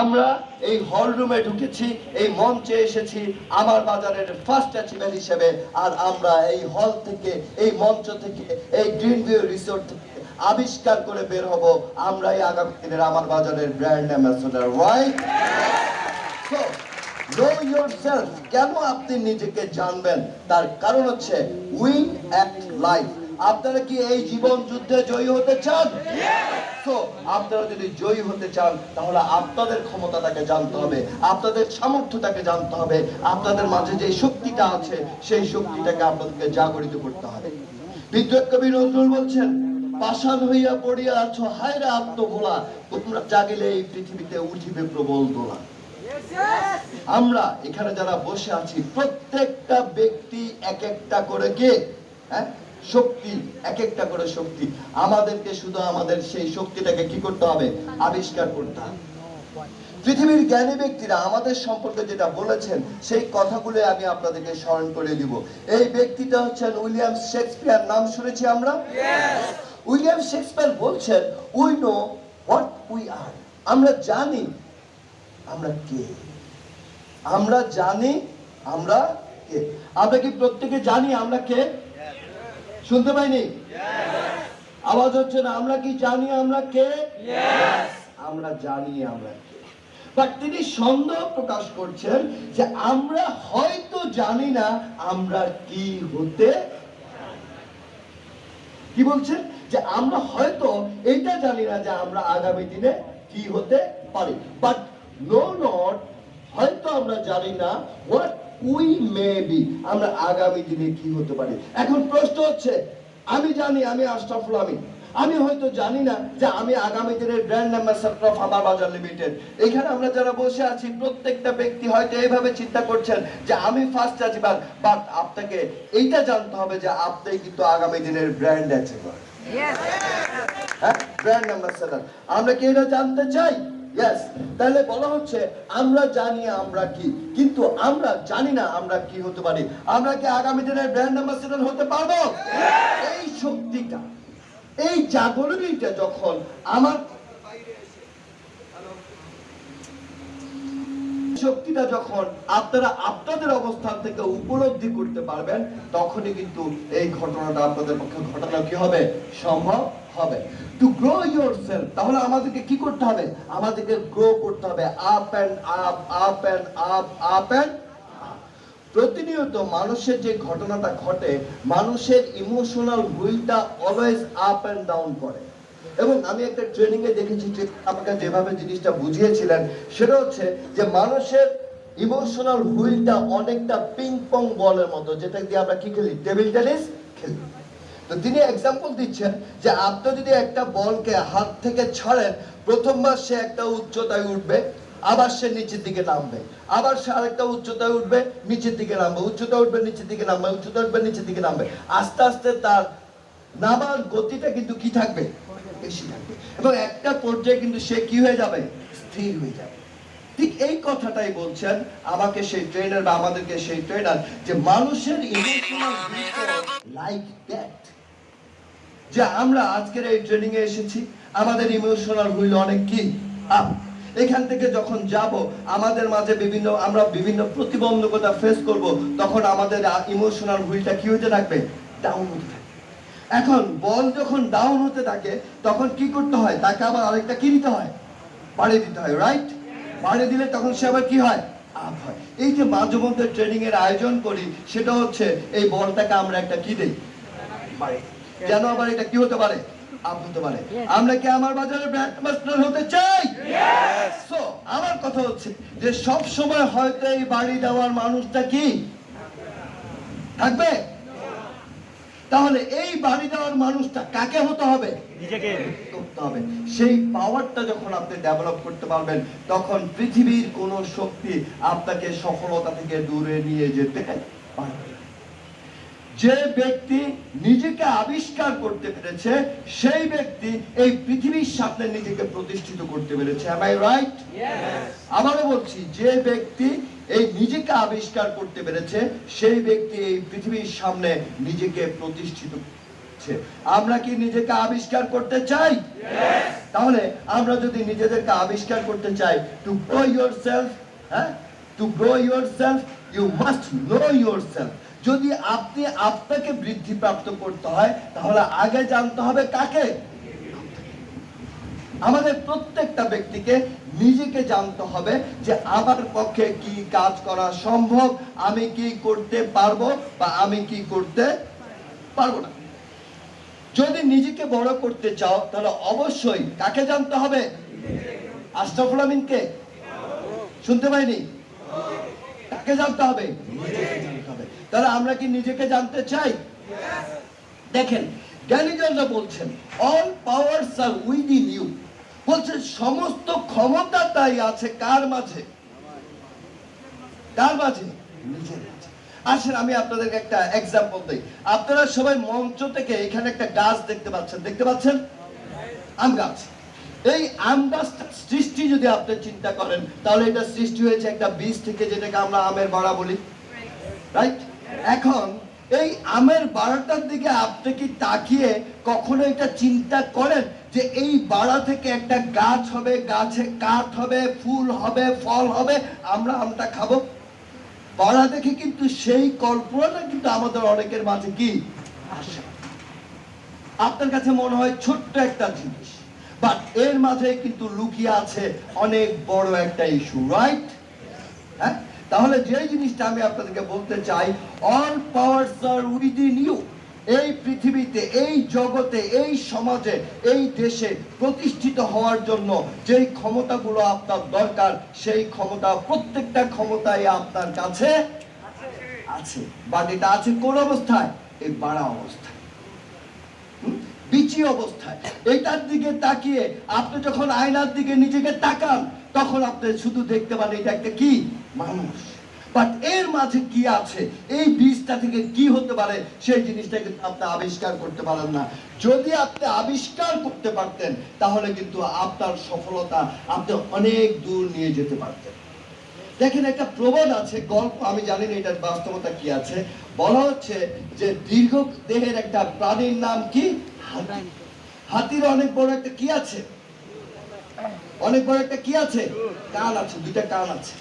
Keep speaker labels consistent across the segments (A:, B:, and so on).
A: আমরা এই হল রুমে ঢুকেছি, এই মঞ্চে এসেছি আমার বাজারের ফার্স্ট অ্যাচিভমেন্ট হিসেবে, আর আমরা এই হল থেকে, এই মঞ্চ থেকে, এই গ্রিন ভিউ রিসোর্ট থেকে আবিষ্কার করে বের হব আমরাই আগামী দিনের আমার বাজারের brand ambassador, right? So know yourself. কেন আপনি নিজেকে জানবেন? তার কারণ হচ্ছে উই অ্যাক্ট লাইফ। আপনারা কি এই জীবন যুদ্ধে জয়ী হতে চান? তো আপনারা যদি জয়ী হতে চান তাহলে আপনাদের ক্ষমতাটাকে জানতে হবে, আপনাদের সামর্থ্যটাকে জানতে হবে, আপনাদের মাঝে যে শক্তিটা আছে সেই শক্তিটাকে আপনাদেরকে জাগরিত করতে হবে। বিদ্রোহ কবি নজরুল বলছেন, পাষাণ হইয়া পড়িয়া আছো হায়রে আত্মভোলা, তোমরা জাগিলে এই পৃথিবীতে উঠিবে প্রবল দোলা। আমরা এখানে যারা বসে আছি প্রত্যেকটা ব্যক্তি এক একটা করে কে শক্তি, এক একটা করে শক্তি। আমাদেরকে শুধু আমাদের সেই শক্তিটাকে কি করতে হবে? আবিষ্কার করতে হবে। পৃথিবীর জ্ঞানী ব্যক্তিরা আমাদের সম্পর্কে যেটা বলেছেন সেই কথাগুলো আমি আপনাদেরকে স্মরণ করে দিব। এই ব্যক্তিটা হচ্ছেন উইলিয়াম শেক্সপিয়ার। নাম শুনেছি আমরা? উইলিয়াম শেক্সপিয়ার বলছেন, we know what we are. আমরা জানি আমরা কে, আমরা জানি আমরা কে। আমরা কি প্রত্যেকে জানি আমরা কে? শুনতে পাইনি? আওয়াজ হচ্ছে না। আমরা কি জানি আমরা কে? আমরা জানি আমরা কে। বাট তিনি সন্দেহ প্রকাশ করছেন যে আমরা হয়তো জানি না আমরা কি হতে। কি বলছেন? যে আমরা হয়তো এটা জানি না যে আমরা আগামী দিনে কি হতে পারি। বাট নো নট, হয়তো আমরা জানি না হোয়াট উই মে বি, আমরা আগামী দিনে কি হতে পারি। এখন প্রশ্ন হচ্ছে, আমি জানি আমি আশরাফুল আমিন, আমি হয়তো জানি না যে আমি আগামী দিনের ব্র্যান্ড অ্যাম্বাসেডর অফ আমার বাজার লিমিটেড। এখানে আমরা যারা বসে আছি প্রত্যেকটা ব্যক্তি হয়তো এইভাবে চিন্তা করছেন যে আমি ফার্স্ট অ্যাচিভার, বাট আপনাকে এইটা জানতে হবে যে আপনি কিন্তু আগামী দিনের ব্র্যান্ড অ্যাচিভার, ব্র্যান্ড অ্যাম্বাসেডর। আমরা কি এটা জানতে চাই? ইয়েস। তাহলে বলা হচ্ছে আমরা জানি আমরা কি, কিন্তু আমরা জানি না আমরা কি হতে পারি। আমরা কি আগামী দিনের ব্র্যান্ড অ্যাম্বাসেডর হতে পারবো? এই শক্তিটা, এই জাগরণীটা যখন আমার শক্তিটা যখন আপনারা আপনাদের অবস্থান থেকে উপলব্ধি করতে পারবেন, তখনই কিন্তু এই ঘটনাটা আপনাদের পক্ষে ঘটানো কি হবে? সম্ভব হবে। টু গ্রো ইয়োরসেলফ, তাহলে আমাদেরকে কি করতে হবে? আমাদেরকে গ্রো করতে হবে, up and up, up and up, up and up. প্রতিনিয়ত মানুষের যে ঘটনাটা ঘটে, মানুষের ইমোশনাল হুইলটা অলওয়েজ আপ এন্ড ডাউন করে। এবং আমি একটা ট্রেনিং এ দেখেছি, আমাকে যেভাবে জিনিসটা বুঝিয়েছিলেন সেটা হচ্ছে যে মানুষের ইমোশনাল হুইলটা অনেকটা পিং পং বলের মতো, যেটা দিয়ে আমরা কি খেলি? টেবিল টেনিস খেলি। তো তিনি এক্সাম্পল দিচ্ছেন যে আপনি যদি একটা বলকে হাত থেকে ছাড়েন, প্রথমবার সে একটা উচ্চতায় উঠবে, আবার সে নিচের দিকে নামবে, আবার সে আরেকটা উচ্চতায় উঠবে, নিচের দিকে নামবে, উচ্চতা উঠবে, নিচের দিকে নামবে, উচ্চতা উঠবে, নিচের দিকে নামবে। আস্তে আস্তে তার নামার গতিটা কিন্তু কি থাকবে? বেশি থাকবে। এবং একটা পর্যায়ে কিন্তু সে কি হয়ে যাবে? স্থির হয়ে যাবে। ঠিক এই কথাটাই বলছেন আমাকে সেই ট্রেনার বা আমাদেরকে সেই ট্রেনার, যে মানুষের ইমোশনাল লাইক দ্যাট। যে আমরা আজকের এই ট্রেনিং এ এসেছি, আমাদের ইমোশনাল হুইল অনেক কি আপ। এখান থেকে যখন যাব আমাদের মাঝে আমরা বিভিন্ন প্রতিবন্ধকতা ফেস করব, তখন আমাদের ইমোশনাল হুইলটা কি হতে থাকবে? ডাউন হতে থাকবে। এখন বল যখন ডাউন হতে থাকে তখন কি করতে হয়? তাকে আবার আরেকটা কি দিতে হয়? বাড়িয়ে দিতে হয়, রাইট? বাড়িয়ে দিলে তখন সে আবার কি হয়? আপ হয়। এই যে মাঝে মধ্যে ট্রেনিং এর আয়োজন করি, সেটা হচ্ছে এই বলটাকে আমরা একটা কি দেই? বাড়িয়ে। যেন আবার এটা কি হতে পারে? আপ হতে পারে। আমরা কি আমার বাজারে ব্র্যান্ড অ্যাম্বাসেডর হতে চাই? সো আমার কথা হচ্ছে যে সব সময় হয়তো এই বাড়ি দেওয়ার মানুষটা কি থাকবে? তাহলে এই বাড়ি দেওয়ার মানুষটা কাকে হতে হবে? নিজেকে করতে হবে। সেই পাওয়ারটা যখন আপনি ডেভেলপ করতে পারবেন, তখন পৃথিবীর কোন শক্তি আপনাকে সফলতা থেকে দূরে নিয়ে যেতে পারবে। যে ব্যক্তি নিজেকে আবিষ্কার করতে পেরেছে, সেই ব্যক্তি এই পৃথিবীর সামনে নিজেকে প্রতিষ্ঠিত করতে পেরেছে। am I right? আবারও বলছি, যে ব্যক্তি এই নিজেকে আবিষ্কার করতে পেরেছে, সেই ব্যক্তি এই পৃথিবীর সামনে নিজেকে প্রতিষ্ঠিত। হচ্ছে আমরা কি নিজেকে আবিষ্কার করতে চাই? তাহলে আমরা যদি নিজেদেরকে আবিষ্কার করতে চাই, টু গ্রো ইয়োরসেলফ, হ্যাঁ, to grow yourself you must know yourself. যদি আপনি আপনাকে বৃদ্ধি প্রাপ্ত করতে হয় তাহলে আগে জানতে হবে কাকে? আমাদের প্রত্যেকটা ব্যক্তিকে নিজেকে জানতে হবে যে আমার পক্ষে কি কাজ করা সম্ভব, আমি কি করতে পারবো বা আমি কি করতে পারবো না। যদি নিজেকে বড় করতে চাও তাহলে অবশ্যই কাকে জানতে হবে? আশরাফুল আমিনকে? শুনতে পাইনি? কাকে জানতে হবে? নিজেকে জানতে হবে। তাহলে আমরা কি নিজেকে জানতে চাই? দেখেন জ্ঞানীজনরা বলছেন all powers are within you, বলছে সমস্ত ক্ষমতা তাই আছে কার মাঝে? কার মাঝে? নিজের মাঝে। আসেন আমি আপনাদেরকে একটা এক্সাম্পল দেই। আপনারা সবাই মঞ্চ থেকে এখানে একটা গাছ দেখতে পাচ্ছেন, দেখতে পাচ্ছেন? আম গাছ। এই আম গাছটা সৃষ্টি যদি আপনি চিন্তা করেন তাহলে এটা সৃষ্টি হয়েছে একটা বীজ থেকে, যেটাকে আমরা আমের বাড়া বলি, রাইট? এখন এই আমের বাড়াটার দিকে আপনি কি তাকিয়ে কখনো এটা চিন্তা করেন যে এই বাড়া থেকে একটা গাছ হবে, গাছে কাঠ হবে, ফুল হবে, ফল হবে, আমরা আমটা খাবো? বাড়া দেখে কিন্তু সেই কল্পনাটা কিন্তু আমাদের অনেকের মাঝে কি আসে। আপনার কাছে মনে হয় ছোট্ট একটা জিনিস, বাট এর মাঝে কিন্তু লুকিয়ে আছে অনেক বড় একটা ইস্যু, রাইট? হ্যাঁ, তাহলে যে জিনিসটা আমি আপনাদেরকে বলতে চাই, all powers are within you. এই পৃথিবীতে, এই জগতে, এই সমাজে, এই দেশে প্রতিষ্ঠিত হওয়ার জন্য যেই ক্ষমতাগুলো আপনার দরকার, সেই ক্ষমতা, প্রত্যেকটা ক্ষমতাই আপনার কাছে আছে। বাট এটা আছে কোন অবস্থায়? এই বাড়া অবস্থায়, বিচি অবস্থায়। এটার দিকে তাকিয়ে আপনি যখন আয়নার দিকে নিজেকে তাকান তখন আপনি শুধু দেখতে পান এটা একটা কি মানুষ, বাট এর মাঝে কি আছে, এই বীজটা থেকে কি হতে পারে সেই জিনিসটা কিন্তু আপনি আবিষ্কার করতে পারেন না। যদি আপনি আবিষ্কার করতে পারতেন তাহলে কিন্তু আপনার সফলতা আপনি অনেক দূর নিয়ে যেতে পারতেন। দেখেন একটা প্রবাদ আছে, গল্প, আমি জানি না এটার বাস্তবতা কি আছে। বলা হচ্ছে যে দীর্ঘ দেহের একটা প্রাণীর নাম কি? হাতি। হাতির অনেক বড় একটা কি আছে? অনেক বড় একটা কি আছে? কান আছে, দুইটা কান আছে।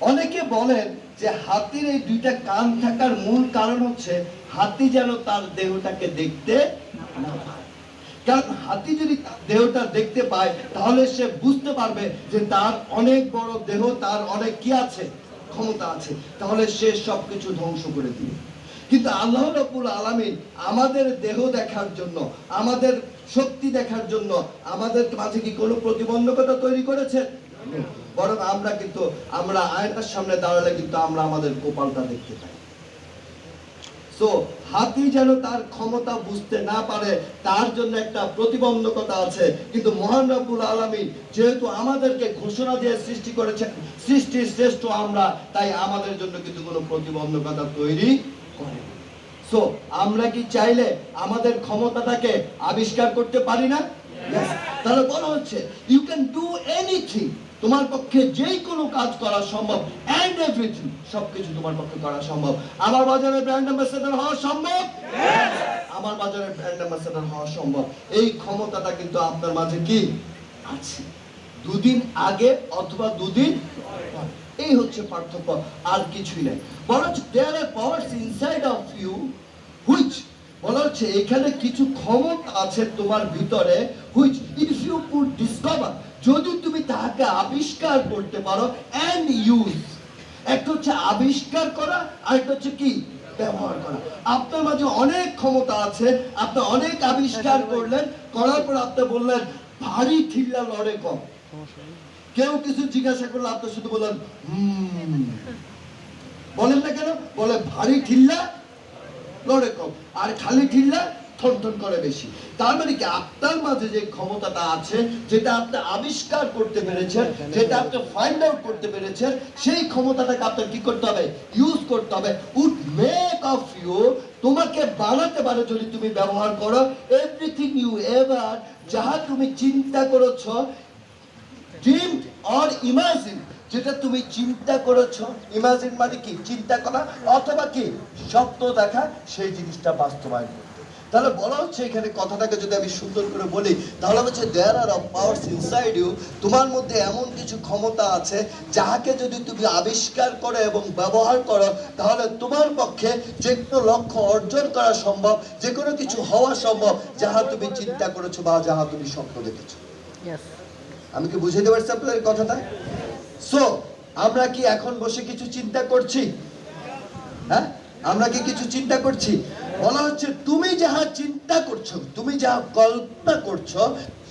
A: অনেকে বলেন যে হাতির এই দুইটা কান থাকার মূল কারণ হচ্ছে হাতি যেন তার দেহটাকে দেখতে না পায়। কারণ হাতি যদি দেহটা দেখতে পায় তাহলে সে বুঝতে পারবে যে তার অনেক বড় দেহ, তার অনেক কি আছে, ক্ষমতা আছে, তাহলে সে সবকিছু ধ্বংস করে দিবে। কিন্তু আল্লাহ রাব্বুল আলামিন আমাদের দেহ দেখার জন্য, আমাদের শক্তি দেখার জন্য আমাদের মাঝে কি কোনো প্রতিবন্ধকতা তৈরি করেছেন? বরং আমরা আয়নার সামনে দাঁড়ালে কিন্তু আমরা আমাদের কপালটা দেখতে পাই। সো হাতি যেন তার ক্ষমতা বুঝতে না পারে তার জন্য একটা প্রতিবন্ধকতা আছে। কিন্তু মহান রব্বুল আলামিন যেহেতু আমাদেরকে ঘোষণা দিয়ে সৃষ্টি করেছেন, সৃষ্টির শ্রেষ্ঠ আমরা, তাই আমাদের জন্য কিন্তু কোনো প্রতিবন্ধকতা তৈরি করে। সো আমরা কি চাইলে আমাদের ক্ষমতাটাকে আবিষ্কার করতে পারি না? তাহলে বলা হচ্ছে ইউ ক্যান ডু এনিথিং, তোমার পক্ষে যেই কোনো কাজ করা সম্ভব, এন্ড এভরিথিং, সবকিছু তোমার পক্ষে করা সম্ভব। আমার বাজারে ব্র্যান্ড অ্যাম্বাসেডর হওয়া সম্ভব, আমার বাজারে ব্র্যান্ড অ্যাম্বাসেডর হওয়া সম্ভব। এই ক্ষমতাটা কিন্তু আপনার মাঝে কি আছে, দুদিন আগে অথবা দুদিন পরে। এই হচ্ছে পার্থক্য, আর কিছুই নাই। বলা হচ্ছে there are powers inside of you which, বলা হচ্ছে এখানে কিছু ক্ষমতা আছে তোমার ভিতরে, which if you could discover, যদি তুমি তাহাকে আবিষ্কার করতে পারো, এন্ড ইউজ। একটা হচ্ছে আবিষ্কার করা, আর একটা হচ্ছে কি ব্যবহার করা। আপনার মাঝে অনেক ক্ষমতা আছে, আপনি অনেক আবিষ্কার করলেন, করার পর আপনি বললেন ভারী ঠিল্লা লড়ে কম। কেউ কিছু জিজ্ঞাসা করলে আপনি শুধু বললেন বলেন না কেন? বলে ভারী ঠিল্লা লড়ে কম, আর খালি ঠিল্লা থনথন করে বেশি। তার মানে কি আপনার মাঝে যে ক্ষমতাটা আছে, যেটা আপনি আবিষ্কার করতে পেরেছেন, যেটা আপনি ফাইন্ড আউট করতে পেরেছেন, সেই ক্ষমতাটাকে আপনার কি করতে হবে? ইউজ করতে হবে। উড মেক অফ ইউ, তোমাকে বানাতে পারে যদি তুমি ব্যবহার করো, এভরিথিং ইউ এভার, যাহা তুমি চিন্তা করেছ, ড্রিমড অর ইমাজিন, যেটা তুমি চিন্তা করেছো, ইমাজিন মানে কি চিন্তা করা, অথবা কি স্বপ্ন দেখা, সেই জিনিসটা বাস্তবায়ন করতে। তাহলে বলা হচ্ছে এখানে, কথাটাকে যদি আমি সুন্দর করে বলি তাহলে হচ্ছে there are powers inside you, তোমার মধ্যে এমন কিছু ক্ষমতা আছে যাহাকে যদি তুমি আবিষ্কার করো এবং ব্যবহার করো তাহলে তোমার পক্ষে যে কোনো লক্ষ্য অর্জন করা সম্ভব, যে কোনো কিছু হওয়া সম্ভব যাহা তুমি চিন্তা করেছো বা যাহা তুমি স্বপ্ন দেখেছো। আমি কি বুঝাইতে পারছি আপনাদের কথাটা? সো আমরা কি এখন বসে কিছু চিন্তা করছি? হ্যাঁ, আমরা কি কিছু চিন্তা করছি? বলা হচ্ছে তুমি যাহা চিন্তা করছো, তুমি যাহা কল্পনা করছো,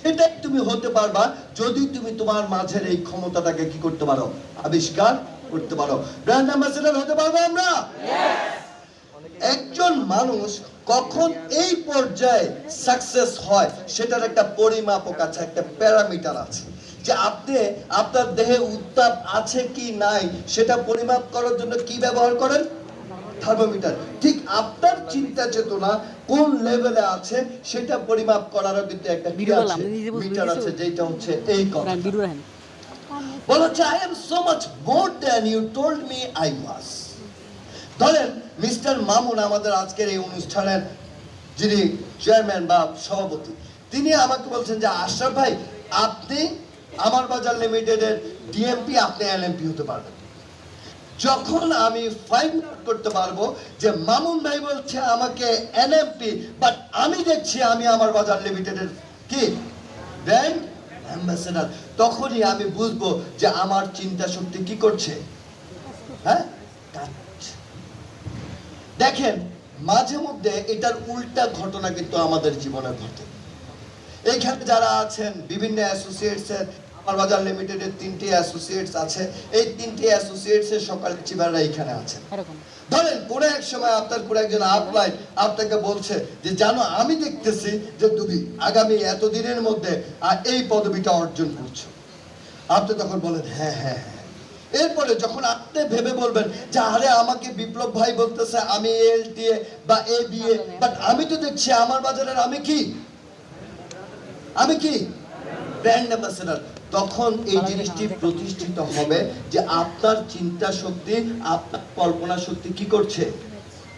A: সেটাই তুমি হতে পারবা যদি তুমি তোমার মাঝের এই ক্ষমতাটাকে কি করতে পারো, আবিষ্কার করতে পারো। ব্র্যান্ড অ্যাম্বাসেডর হতে পারবো আমরা। একজন মানুষ কখন এই পর্যায়ে সাকসেস হয় সেটার একটা পরিমাপক আছে, একটা প্যারামিটার আছে, যে আপনি আপনার দেহে উত্তাপ আছে কি নাই সেটা পরিমাপ করার জন্য কি ব্যবহার করেন? থার্মোমিটার। ঠিক আপনার চিন্তা চেতনা কোন লেভেলে আছে সেটা পরিমাপ করারও কিন্তু একটা মিটার আছে, যেটা হচ্ছে এই কথা। বলা হচ্ছে I am so much more than you told me I was. ধরেন মিস্টার মামুন আমাদের আজকের এই অনুষ্ঠানের যিনি চেয়ারম্যান বা সভাপতি, তিনি আমাকে বলছেন যে আশরাফ ভাই, আপনি আমার বাজার লিমিটেডের ডিএমপি, আপনি এলএমপি হতে পারবেন। যখন আমি ফাইন্ড আউট করতে পারবো যে মামুন ভাই বলছে আমাকে এনএমপি, বাট আমি দেখছি আমি আমার বাজার লিমিটেডের কি ব্র্যান্ড অ্যাম্বাসেডর, তখনই আমি বুঝবো যে আমার চিন্তা শক্তি কি করছে। হ্যাঁ, দেখেন মাঝে মধ্যে এটার উল্টা ঘটনা কিন্তু আমাদের জীবনে ঘটে। এইখানে যারা আছেন বিভিন্ন অ্যাসোসিয়েটস এর, আমার বাজার লিমিটেডের 3টি অ্যাসোসিয়েটস আছে, এই 3টি অ্যাসোসিয়েটস এর সকাল চিবাররা এখানে আছেন। ধরেন কোনো এক সময় আপনার কোনো একজন আপলাইন আপনাকে বলছে যে জানো আমি দেখতেছি যে তুমি আগামী এতদিনের মধ্যে এই পদবিটা অর্জন করছো। আপনি তখন বলেন হ্যাঁ হ্যাঁ হ্যাঁ। এরপরে যখন আপনি ভেবে বলবেন যে আরে আমাকে বিপ্লব ভাই বলতেছে আমি এলটিএ বা এ বিএ, বাট আমি তো দেখছি আমার বাজারের আমি কি ব্র্যান্ড অ্যাম্বাসেডর, তখন এই জিনিসটি প্রতিষ্ঠিত হবে যে আপনার চিন্তা শক্তি, আপনার কল্পনা শক্তি কি করছে,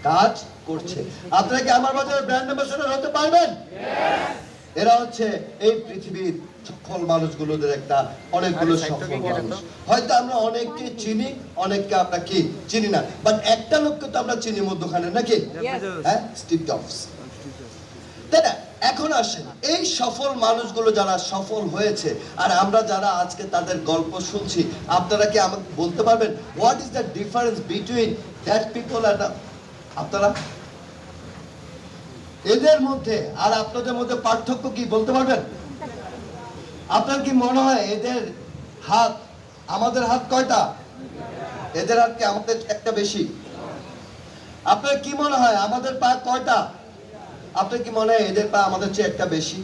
A: কাজ করছে। আপনারা কি আমার বাজারে ব্র্যান্ড অ্যাম্বাসেডর হতে পারবেন? এরা হচ্ছে এই পৃথিবীর সফল মানুষগুলোদের একটা, অনেকগুলো সফল মানুষ। হয়তো আমরা অনেককে চিনি, অনেককে আমরা কি চিনি না, বাট একটা লোককে তো আমরা চিনি মধ্যখানে, নাকি? হ্যাঁ, স্টিভ জবস। তাই না? এখন আসেন এই সফল মানুষগুলো যারা সফল হয়েছে আর আমরা যারা আজকে তাদের গল্প শুনছি, আপনারা কি আমাকে বলতে পারবেন what is the difference between that people and আপনারা? এদের মধ্যে আর আপনাদের মধ্যে পার্থক্য কি বলতে পারবেন? আপনার কি মনে হয় এদের হাত আমাদের হাত কয়টা? এদের হাত কি আমাদের একটা বেশি? আপনার কি মনে হয় আমাদের পা কয়টা? আপনার কি মনে হয় এদের পা আমাদের চেয়ে একটা বেশি?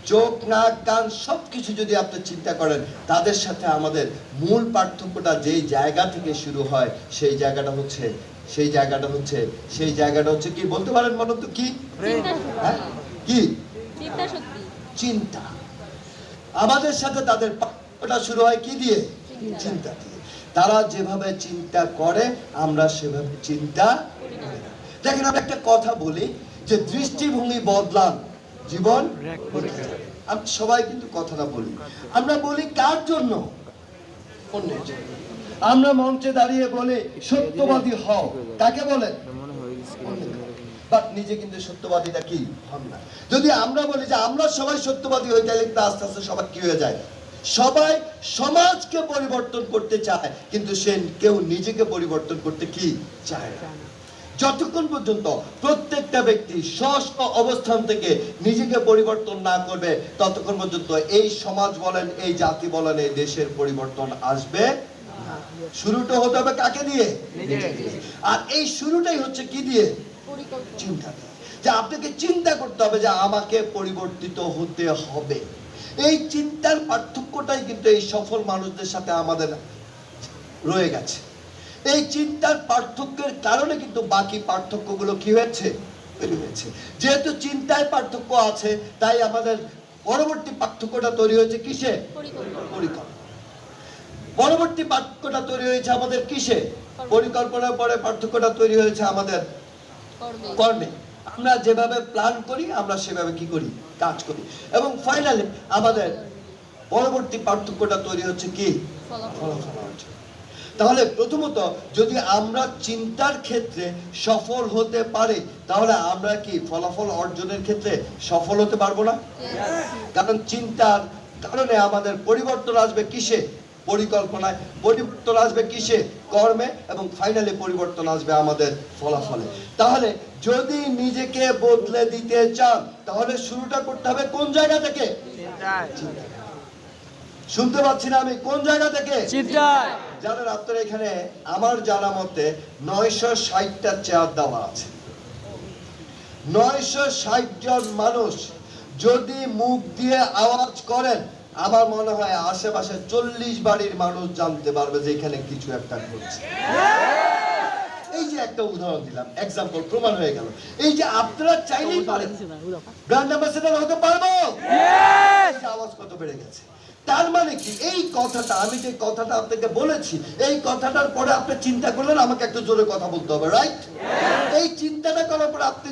A: চোখ, নাক, কান সবকিছু যদি আপনি চিন্তা করেন, তাদের সাথে আমাদের মূল পার্থক্যটা যেই জায়গা থেকে শুরু হয় সেই জায়গাটা হচ্ছে কি বলতে পারেন? মনে তো কি কি চিন্তা। আমাদের সাথে তাদের পার্থক্যটা শুরু হয় কি দিয়ে? চিন্তা দিয়ে। তারা যেভাবে চিন্তা করে আমরা সেভাবে চিন্তা করি। দেখেন আমি একটা কথা বলি যে দৃষ্টিভঙ্গি বদলান জীবন। আমি সবাই কিন্তু কথাটা বলি, আমরা বলি কার জন্য? অন্যের জন্য। আমরা মঞ্চে দাঁড়িয়ে বলে সত্যবাদী হও, কাকে বলে? বাট নিজে কিন্তু সত্যবাদীটা কি হন না। যদি আমরা বলি যে আমরা সবাই সত্যবাদী হই, তাহলে আস্তে আস্তে সবাই কি হয়ে যায়? সবাই সমাজকে পরিবর্তন করতে চায়, কিন্তু সে কেউ নিজেকে পরিবর্তন করতে কি চায় না। যতক্ষণ পর্যন্ত প্রত্যেকটা ব্যক্তি স্ব অবস্থান থেকে নিজেকে পরিবর্তন না করবে, ততক্ষণ পর্যন্ত এই সমাজ বলেন, এই জাতি বলেন, এই দেশের পরিবর্তন আসবে। শুরুটা হতে হবে কাকে দিয়ে? আর এই শুরুটাই হচ্ছে কি দিয়ে? চিন্তা দিয়ে। যে আপনাকে চিন্তা করতে হবে যে আমাকে পরিবর্তিত হতে হবে। এই চিন্তার পার্থক্যটাই কিন্তু এই সফল মানুষদের সাথে আমাদের রয়ে গেছে। এই চিন্তার পার্থক্যের কারণে কিন্তু বাকি পার্থক্যগুলো কি হয়েছে? যেহেতু চিন্তায় পার্থক্য আছে, তাই আমাদের পরবর্তী পার্থক্যটা তৈরি হয়েছে কিসে? পরিকল্পনা। পরবর্তী পার্থক্যটা তৈরি হয়েছে আমাদের কিসে? পরিকল্পনার পরে পার্থক্যটা তৈরি হয়েছে আমাদের কর্মে। আমরা যেভাবে প্ল্যান করি আমরা সেভাবে কি করি? কাজ করি। এবং ফাইনালি আমাদের পরবর্তী পার্থক্যটা তৈরি হচ্ছে কি? ফলাফল অর্জন। তাহলে প্রথমত যদি আমরা চিন্তার ক্ষেত্রে সফল হতে পারি তাহলে আমরা কি ফলাফল অর্জনের ক্ষেত্রে সফল হতে পারবো না? কারণ চিন্তার কারণে আমাদের পরিবর্তন আসবে কিসে? পরিকল্পনায়। পরিবর্তন আসবে কিসে? কর্মে। এবং ফাইনালি পরিবর্তন আসবে আমাদের ফলাফলে। তাহলে যদি নিজেকে বদলে দিতে চান তাহলে শুরুটা করতে হবে কোন জায়গা থেকে? শুনতে পাচ্ছি না আমি, কোন জায়গা থেকে? চিন্তায়। জানেন আপনারা এখানে আমার জানা মতে 960টা চেয়ার দেওয়া আছে। 960 জন মানুষ যদি মুখ দিয়ে আওয়াজ করেন আমার মনে হয় আশেপাশে 40 বাড়ির মানুষ জানতে পারবে যে এখানে কিছু একটা ঘটছে। এই যে একটা উদাহরণ দিলাম, এক্সাম্পল, প্রমাণ হয়ে গেল। এই যে আপনারা চাইলেই পারেন ব্র্যান্ড অ্যাম্বাসেডর হতে পারবো। আওয়াজ কত বেড়ে গেছে। তার মানে কি? এই কথাটা, আমি যে কথাটা আপনাকে বলেছি, এই কথাটার পরে আপনি চিন্তা করলেন আমাকে একটু জোরে কথা বলতে হবে, রাইট? এই চিন্তাটা করার পরে আপনি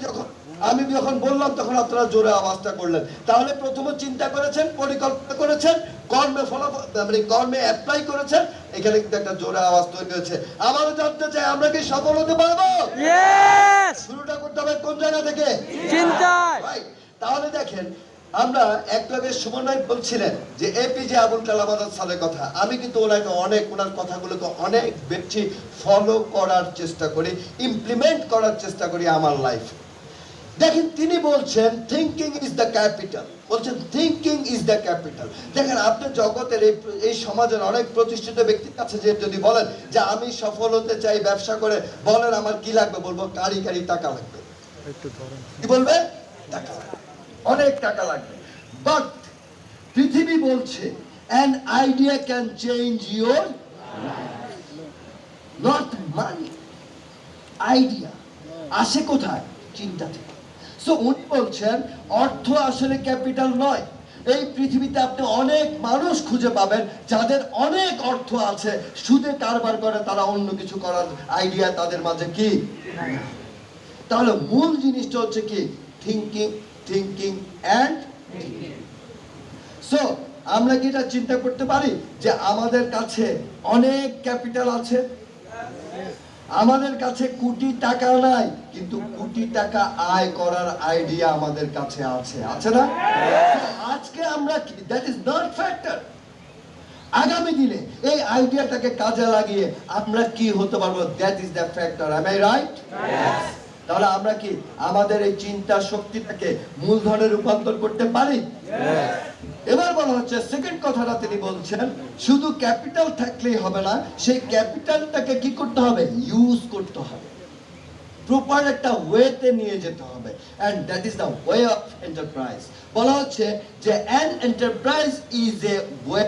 A: আমি যখন বললাম তখন আপনারা জোরে আওয়াজটা করলেন। তাহলে প্রথমে চিন্তা করেছেন, পরিকল্পনা করেছেন, কর্মে ফলাফল মানে কর্মে অ্যাপ্লাই করেছেন, এখানে কিন্তু একটা জোরে আওয়াজ তৈরি হয়েছে। আমারও জানতে চাই আমরা কি সফল হতে পারবো? শুরুটা করতে হবে কোন জায়গা থেকে? চিন্তায়। তাহলে দেখেন আমরা একলগে সুমন ভাই বলছিলেন যে এপিজে আবুল কালাম আজাদ স্যারের কথা। আমি কিন্তু ওনাকে অনেক, ওনার কথাগুলোকে অনেক বেশি ফলো করার চেষ্টা করি, ইমপ্লিমেন্ট করার চেষ্টা করি আমার লাইফে। দেখেন তিনি বলছেন থিংকিং ইজ দ্য ক্যাপিটাল। বলছেন থিংকিং ইজ দ্য ক্যাপিটাল। দেখেন আপনি জগতের এই সমাজের অনেক প্রতিষ্ঠিত ব্যক্তির কাছে যে যদি বলেন যে আমি সফল হতে চাই ব্যবসা করে, বলেন আমার কি লাগবে, বলবো কারি কারি টাকা লাগবে। কি বলবে? টাকা লাগবে, অনেক টাকা লাগবে। বাট পৃথিবী বলছে an idea can change your life, not money. Idea আসে কোথায়? চিন্তা থেকে। সো উনি বলছেন অর্থ আসলে ক্যাপিটাল নয়। এই পৃথিবীতে আপনি অনেক মানুষ খুঁজে পাবেন যাদের অনেক অর্থ আছে, সুদে কারবার করে, তারা অন্য কিছু করার আইডিয়া তাদের মাঝে কি? তাহলে মূল জিনিসটা হচ্ছে কি? থিংকিং, থিংকিং অ্যান্ড সো আমরা কি এটা চিন্তা করতে পারি যে আমাদের কাছে অনেক ক্যাপিটাল আছে, আমাদের কাছে কোটি টাকা নাই কিন্তু কোটি টাকা আয় করার আইডিয়া আমাদের কাছে আছে, আছে না? আজকে আমরা কি, দ্যাট ইজ নট ফ্যাক্টর। আগামী দিনে এই আইডিয়াটাকে কাজে লাগিয়ে আমরা কি হতে পারবো, that is the factor. Am I right? তাহলে আমরা কি আমাদের এই চিন্তা শক্তিটাকে মূলধনে রূপান্তর করতে পারি? এবার বলা হচ্ছে সেকেন্ড কথাটা তিনি বলছেন শুধু ক্যাপিটাল থাকলেই হবে না, সেই ক্যাপিটালটাকে কি করতে হবে? ইউজ করতে হবে, প্রপার একটা ওয়েতে নিয়ে যেতে হবে। And that is the way of enterprise. বলা হচ্ছে যে an enterprise is a way,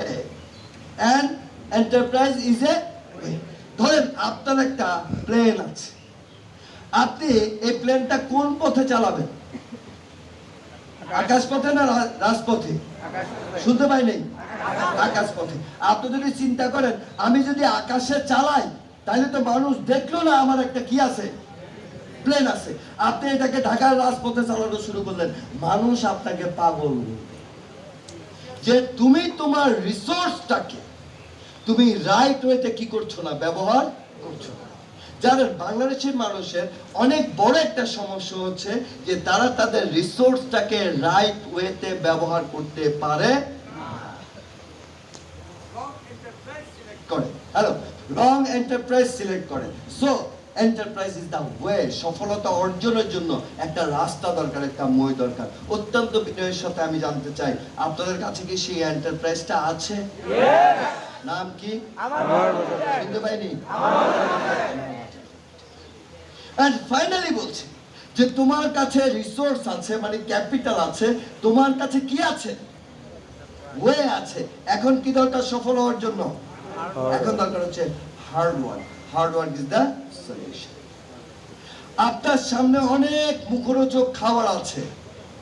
A: an enterprise is a way. ধরেন আপনার একটা প্লেন আছে, আপনি এই প্লেনটা কোন পথে চালাবেন? আকাশ পথে না রাজপথে? শুনতে পাই নাই। আকাশ পথে। আপনি যদি চিন্তা করেন আমি যদি আকাশে চালাই তাহলে তো মানুষ দেখলো না আমার একটা কি আছে, প্লেন আছে। আপনি এটাকে ঢাকার রাজপথে চালানো শুরু করলেন, মানুষ আপনাকে পাগল। যে তুমি তোমার রিসোর্সটাকে তুমি রাইট ওয়েতে কি করছো না, ব্যবহার করছো না। জানেন বাংলাদেশের মানুষের অনেক বড় একটা সমস্যা হচ্ছে যে তারা তাদের রিসোর্সটাকে রাইট ওয়েতে ব্যবহার করতে পারে করে, হ্যালো, রং এন্টারপ্রাইজ সিলেক্ট করে। So enterprise is the way. সফলতা অর্জনের জন্য একটা রাস্তা দরকার, একটা মই দরকার। অত্যন্ত বিনয়ের সাথে আমি জানতে চাই আপনাদের কাছে কি সেই এন্টারপ্রাইজটা আছে? নাম কি? শুনতে পাইনি। And finally বলছি যে তোমার কাছে রিসোর্স আছে, মানে ক্যাপিটাল আছে, তোমার কাছে কি আছে? ওয়ে আছে। এখন কি দরকার সফল হওয়ার জন্য? এখন দরকার হচ্ছে hard work. Hard work is the solution. আপনার সামনে অনেক মুখরোচক খাবার আছে,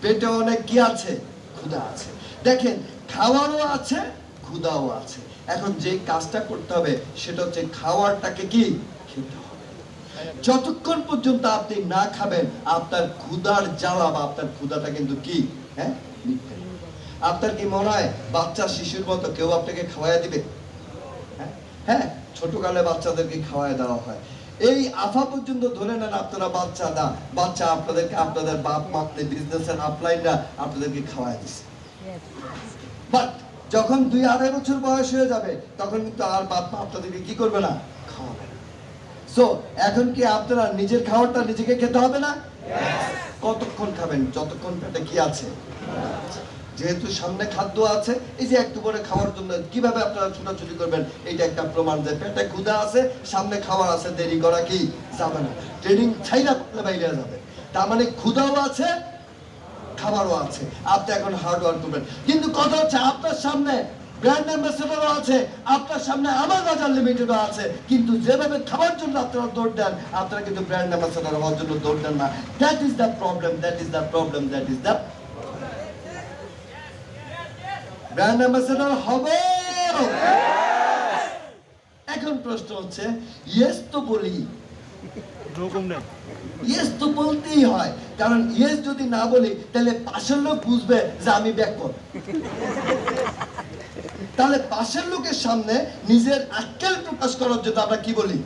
A: পেটে অনেক কি আছে? ক্ষুধা আছে। দেখেন খাবারও আছে, ক্ষুধাও আছে। এখন যে কাজটা করতে হবে সেটা হচ্ছে খাওয়ারটাকে কি খেতে হবে। যতক্ষণ পর্যন্ত আপনি না খাবেন আপনার ক্ষুধার জ্বালা বা আপনার ক্ষুধাটা কিন্তু কি মিটবে না। আপনার কি মনে হয় বাচ্চা শিশুর মতো কেউ আপনাকে খাওয়াইয়া দিবে? হ্যাঁ, ছোটকালে বাচ্চাদেরকে খাওয়াই দেওয়া হয়। এই আফা পর্যন্ত ধরে নেন আপনারা বাচ্চা আপনাদেরকে আপনাদের বাপ মা বিজনেসের আপলাইনরা আপনাদেরকে খাওয়াই দিচ্ছে। বাট যখন 2-2.5 বছর বয়স হয়ে যাবে তখন কিন্তু আর বাপ মা আপনাদেরকে কি করবে না, খাওয়াবে না। সো এখন কি আপনারা নিজের খাবারটা নিজেকে খেতে হবে না? কতক্ষণ খাবেন? যতক্ষণ পেটে কি আছে। যেহেতু সামনে খাদ্য আছে, এই যে একটু পরে খাওয়ার জন্য কিভাবে আপনারা ছোটাছুটি করবেন এটা একটা প্রমাণ যে পেটে ক্ষুধা আছে, সামনে খাবার আছে, দেরি করা কি যাবে না। ট্রেনিং ছাইরা করলে বাইরে যাবে। তার মানে ক্ষুধাও আছে, খাবারও আছে। আপনি এখন হার্ড ওয়ার্ক করবেন। কিন্তু কথা হচ্ছে আপনার সামনে ব্র্যান্ড অ্যাম্বাসেডরও আছে, আপনার সামনে আমার বাজার লিমিটেডও আছে, কিন্তু যেভাবে খাবার জন্য আপনারা দৌড় দেন আপনারা কিন্তু ব্র্যান্ড অ্যাম্বাসেডর হওয়ার জন্য দৌড় দেন না। That is the problem, that is the problem, that is the brand ambassador হবে। এখন প্রশ্ন হচ্ছে ইয়েস তো বলি, ইয়েস তো বলতেই হয়, কারণ ইয়েস যদি না বলি তাহলে পাশের লোক বুঝবে যে আমি ব্যাককল। তাহলে পাশের লোকের সামনে নিজের আক্কেল প্রকাশ করার জন্য আমরা কি বলি?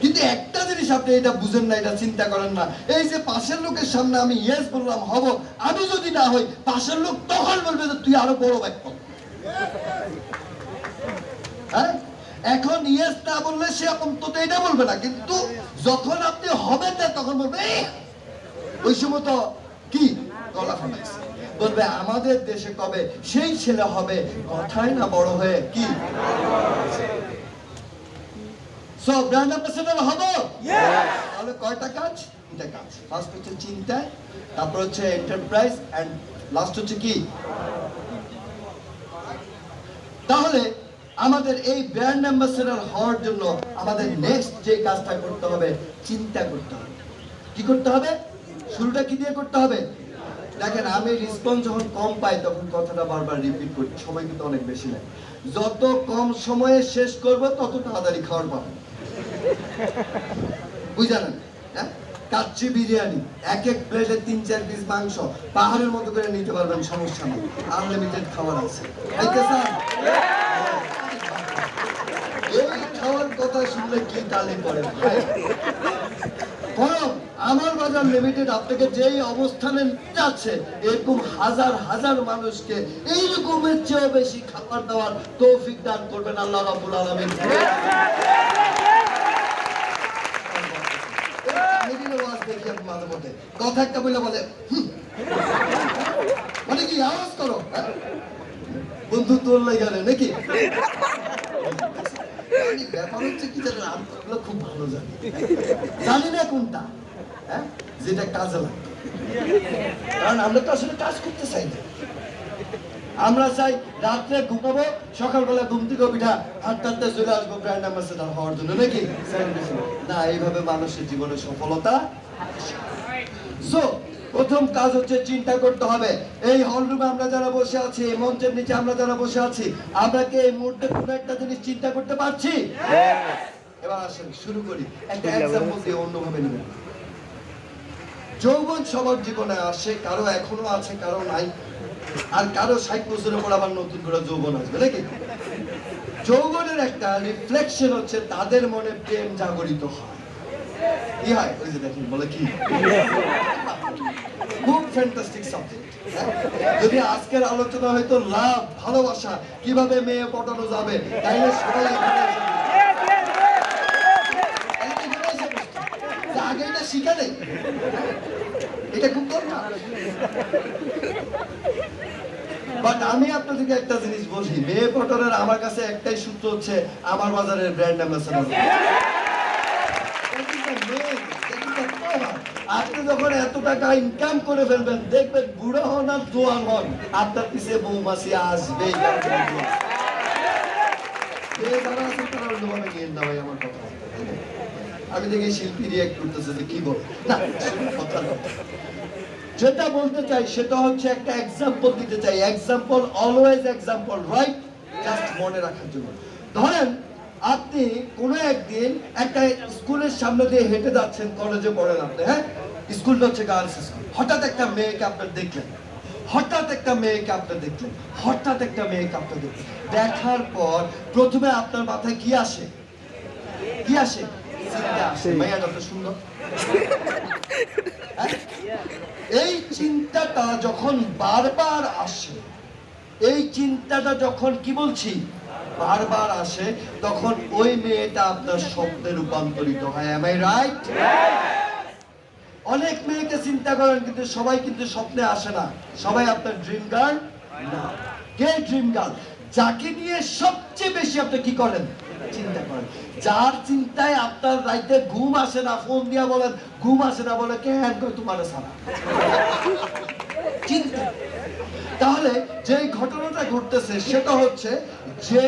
A: কিন্তু একটা জিনিস আপনি এটা বুঝেন না, এটা চিন্তা করেন না। এই যে পাশের লোকের সামনে আমি ইয়েস বললাম হব, আমি যদি না হই পাশের লোক তখন বলবে যে তুই আরো বড় ব্যাককল। হ্যাঁ, এখন ইয়েস না বললে সে অন্তত এটা বলবে না, কিন্তু যখন আপনি হবেন না তখন বলবে ওই সময় তো কি গলা ফাটাইছে। বলবে আমাদের দেশে কবে সেই ছেলে হবে, কথাই না বড় হয়ে কি। সো ব্র্যান্ড অ্যাম্বাসেডর হবো। তাহলে কয়টা কাজ? তিনটা কাজ। ফার্স্ট হচ্ছে চিন্তা, তারপর হচ্ছে এন্টারপ্রাইজ, এন্ড লাস্ট হচ্ছে কি। তাহলে আমাদের এই ব্র্যান্ড অ্যাম্বাসেডর হওয়ার জন্য আমাদের নেক্সট যে কাজটা করতে হবে, চিন্তা করতে হবে। কি করতে হবে? শুরুটা কি দিয়ে করতে হবে? দেখেন, আমি রেসপন্স যখন কম পাই তখন কথাটা বারবার রিপিট করি, সময় কিন্তু অনেক বেশি লাগে। যত কম সময়ে শেষ করব তত তাড়াতাড়ি খাওয়ার পাবো। বুঝলেন? হ্যাঁ, কাচ্চি বিরিয়ানি এক এক প্লেটে 3-4 পিস মাংস পাহাড়ের মতো করে নিতে পারবেন, সমস্যা নেই, আনলিমিটেড খাবার আছে। এই খাওয়ার কথা শুনলে কি তালে পড়ে ভাই। আমার বাজার লিমিটেড আপনাকে যেই অবস্থানে যাচ্ছে এরকম হাজার হাজার মানুষকে এইরকমের চেয়ে বেশি খাবার দেওয়ার তৌফিক দান করবেন আল্লাহ রাব্বুল আলামিন। কথা একটা বলে মানে কি আওয়াজ করো বন্ধু তোর লাগালে নাকি। ব্যাপার হচ্ছে কি জানেন, আমি খুব ভালো জানি না কোনটা যেটা কাজে লাগবে, কারণ আমরা তো আসলে কাজ করতে চাই না। আমরা চাই রাত্রে ঘুমাবো, সকালবেলা ঘুম থেকে পিঠা হাঁটতে চলে আসবো ব্র্যান্ড অ্যাম্বাসেডর হওয়ার জন্য নাকি। না, এইভাবে মানুষের জীবনে সফলতা। সো প্রথম কাজ হচ্ছে চিন্তা করতে হবে। এই হল রুমে আমরা যারা বসে আছি, এই মঞ্চের নিচে আমরা যারা বসে আছি, আমরা কি এই মুহূর্তে কোনো একটা জিনিস চিন্তা করতে পারছি? এবার আসেন শুরু করি। একটা এক্সাম্পল দিয়ে অন্যভাবে নেবেন। যৌবন সবার জীবনে আসে, কারো এখনো আছে, কারো নাই, আর কারো 60 বছরের পর আবার নতুন করে যৌবন আসবে নাকি। যৌবনের একটা রিফ্লেকশন হচ্ছে তাদের মনে প্রেম জাগরিত হয়। কি হয়? ওই যে দেখেন বলে কি, খুব ফ্যান্টাস্টিক সাবজেক্ট। যদি আজকের আলোচনা হয়তো লাভ, ভালোবাসা, কিভাবে মেয়ে পটানো যাবে, তাইলে সবাই আগে এটা শিখা নেই, এটা খুব দরকার। বাট আমি আপনাদেরকে একটা জিনিস বলছি, মেয়ে পটানোর আমার কাছে একটাই সূত্র হচ্ছে আমার বাজারের ব্র্যান্ড অ্যাম্বাসেডর। আপনি যখন এত টাকা ইনকাম করে ফেলবেন, দেখবেন বুড়ো হন আর জোয়ান হন, আপনার পিছিয়ে মৌমাছি আসবে। আমি দেখি শিল্পী রিয়াক্ট করতেছে যে কি বল না, যেটা বলতে চাই সেটা হচ্ছে একটা এক্সাম্পল দিতে চাই। Example always example, right? Just মনে রাখার জন্য। ধরেন আপনি কোনো একদিন একটা স্কুলের সামনে দিয়ে হেঁটে যাচ্ছেন, কলেজে পড়েন আপনি, হ্যাঁ, স্কুলটা হচ্ছে গার্লস স্কুল। হঠাৎ একটা মেয়েকে আপনি দেখলেন, হঠাৎ একটা মেয়েকে আপনি দেখলেন, হঠাৎ একটা মেয়েকে আপনি দেখলেন। দেখার পর প্রথমে আপনার মাথায় কি আসে? কি আসে? চিন্তা আসে, মেয়ে যত সুন্দর। এই চিন্তাটা যখন বারবার আসে, এই চিন্তাটা যখন কি বলছি বারবার আসে, তখন ওই মেয়েটা আপনার স্বপ্নে রূপান্তরিত হয়। Am I right? অনেক মেয়েকে চিন্তা করেন, কিন্তু সবাই কিন্তু স্বপ্নে আসে না। সবাই আপনার ড্রিম গার্ল না। কে ড্রিম গার্ল? যাকে নিয়ে সবচেয়ে বেশি আপনি কি করেন? চিন্তা করেন। যার চিন্তায় আপনার রাইতে ঘুম আসে না, ফোন দিয়া বলেন ঘুম আসে না, বলে কেন করে তোমার সারা চিন্তা। তাহলে যে ঘটনাটা ঘটতেছে সেটা হচ্ছে যে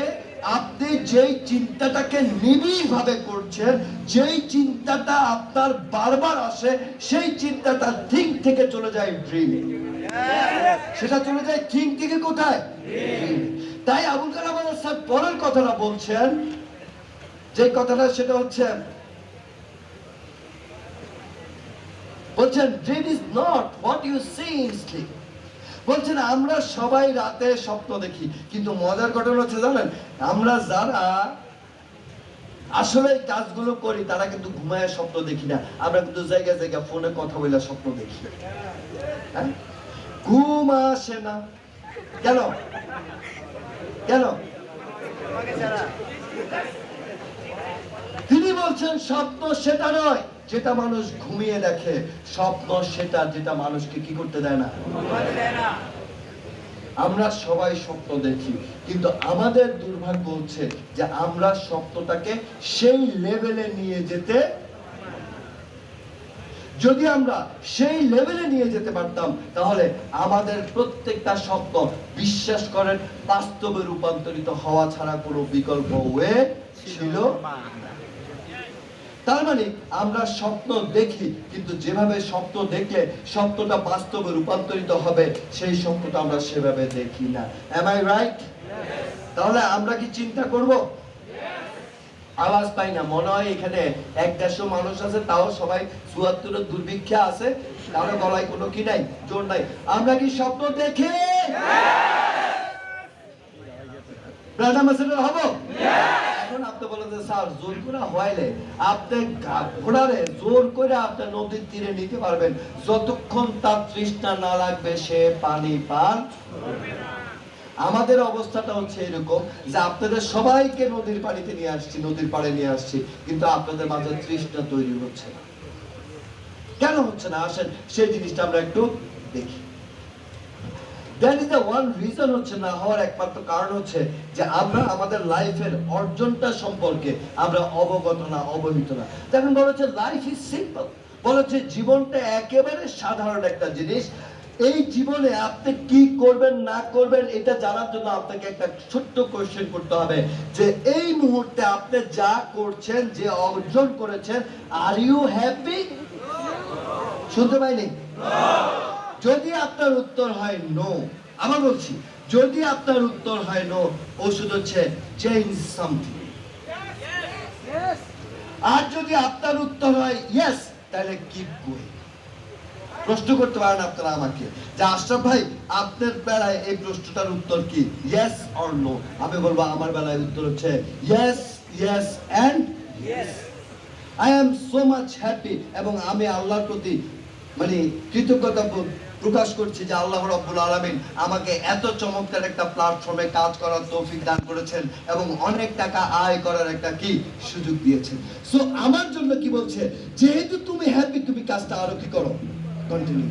A: আপনি যেই চিন্তাটাকে নিবিড় ভাবে করছেন, যেই চিন্তাটা আপনার বারবার আসে, সেই চিন্তাটা থিঙ্ক থেকে চলে যায় ড্রিমে। সেটা চলে যায় থিঙ্ক থেকে কোথায়? তাই আবুল কালাম আজাদ স্যার পরের কথাটা বলছেন, যে কথাটা সেটা হচ্ছে, বলছেন dream is not what you see in sleep. বলছেন আমরা সবাই রাতে স্বপ্ন দেখি, কিন্তু মজার ঘটনা হচ্ছে জানেন, আমরা যারা আসলে কাজগুলো করি তারা কিন্তু ঘুমায় স্বপ্ন দেখি না। আমরা কিন্তু জায়গায় জায়গায় ফোনে কথা বলে স্বপ্ন দেখি। হ্যাঁ, ঘুম আসে না কেন? কেন? তিনি বলছেন স্বপ্ন সেটা নয় যেটা মানুষ ঘুমিয়ে দেখে, স্বপ্ন সেটা যেটা মানুষকে কি করতে দেয় না। আমরা সবাই স্বপ্ন দেখি, কিন্তু আমাদের দুর্ভাগ্য হচ্ছে যে আমরা স্বপ্নটাকে সেই লেভেলে নিয়ে যেতে, যদি আমরা সেই লেভেলে নিয়ে যেতে পারতাম তাহলে আমাদের প্রত্যেকটা স্বপ্ন বিশ্বাস করেন বাস্তবে রূপান্তরিত হওয়া ছাড়া কোনো বিকল্প ওয়ে ছিল। তার মানে আমরা স্বপ্ন দেখি, কিন্তু যেভাবে স্বপ্ন দেখলে স্বপ্নটা বাস্তবে রূপান্তরিত হবে সেই স্বপ্নটা আমরা সেভাবে দেখি না। Am I right? তাহলে আমরা কি চিন্তা করব? আওয়াজ পাই না, মনে হয় এখানে 1-150 মানুষ আছে, তাও সবাই 74 দুর্ভিক্ষে আছে, কারো গলায় কোনো কি নাই, জোর নাই। আমরা কি স্বপ্ন দেখে হব? এখন আপনি বলেন যে স্যার জোর করে হইলে আপনি ঘোড়ারে জোর করে আপনি নদীর তীরে নিতে পারবেন, যতক্ষণ তার তৃষ্ণা না লাগবে সে পানি পান। আমাদের অবস্থাটা হচ্ছে এরকম যে আপনাদের সবাইকে নদীর পানিতে নিয়ে আসছি, নদীর পাড়ে নিয়ে আসছি, কিন্তু আপনাদের মাঝে তৃষ্ণা তৈরি হচ্ছে না। কেন হচ্ছে না? আসেন সেই জিনিসটা আমরা একটু দেখি। That is the one reason হচ্ছে না হওয়ার একমাত্র কারণ হচ্ছে যে আমরা আমাদের লাইফের অর্জনটা সম্পর্কে আমরা অবগত না, অবহিত না। তখন বলেছে লাইফ ইজ সিম্পল, বলেছে জীবনটা একেবারে সাধারণ একটা জিনিস। এই জীবনে আপনি কি করবেন না করবেন এটা জানার জন্য আপনাকে একটা ছোট্ট কোশ্চেন করতে হবে যে এই মুহূর্তে আপনি যা করছেন, যে অর্জন করেছেন, আর ইউ হ্যাপি? শুনতে পাইনি? যদি আপনার উত্তর হয় নো, আবার বলছি, যদি আপনার উত্তর হয় নো, ওষুধ হচ্ছে চেঞ্জ সামথিং। আর যদি আপনার উত্তর হয় ইয়েস, তাহলে কিপ গোয়িং। প্রশ্ন করতে পারেন আপনারা আমাকে যে আশরাফ ভাই আপনার বেলায় এই প্রশ্নটার উত্তর কি, ইয়েস অর নো? আমি বলবো আমার বেলায় উত্তর হচ্ছে yes, yes and yes. I am so much happy, এবং আমি আল্লাহর প্রতি মানে কৃতজ্ঞতা প্রকাশ করছি যে আল্লাহ রাব্বুল আলামিন আমাকে এত চমৎকার একটা প্ল্যাটফর্মে কাজ করার তৌফিক দান করেছেন এবং অনেক টাকা আয় করার একটা কি সুযোগ দিয়েছেন। সো আমার জন্য কি বলছে, যেহেতু তুমি হ্যাপি, তুমি কাজটা আরো কি করো, কন্টিনিউ।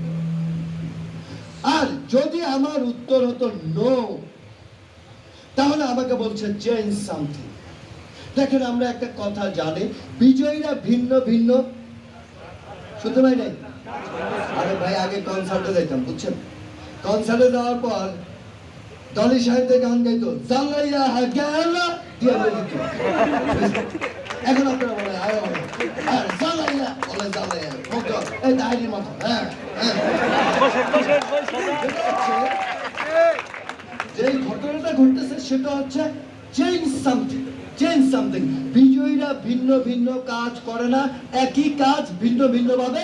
A: আর যদি আমার উত্তর হতো নো, তাহলে আমাকে বলছে চেঞ্জ সামথিং। দেখেন আমরা একটা কথা জানি, বিজয়ীরা ভিন্ন ভিন্ন। শুনতে পাই নাই? আরে ভাই আগে কনসার্টে যাইতাম, বুঝছেন? কনসার্টে যাওয়ার পর দলি সাহেবদের গান গাইতো, জ্বালাইয়া গেল দিয়ে দিত। এখন আপনারা বলেন আরে আর জ্বালাইয়া বলে জ্বালাইয়া মতো এই ডায়েরির মতো হ্যাঁ যে ঘটনাটা ঘটতেছে সেটা হচ্ছে চেঞ্জ সামথিং। বিজয়ীরা ভিন্ন ভিন্ন কাজ করে না, একই কাজ ভিন্ন ভিন্ন ভাবে।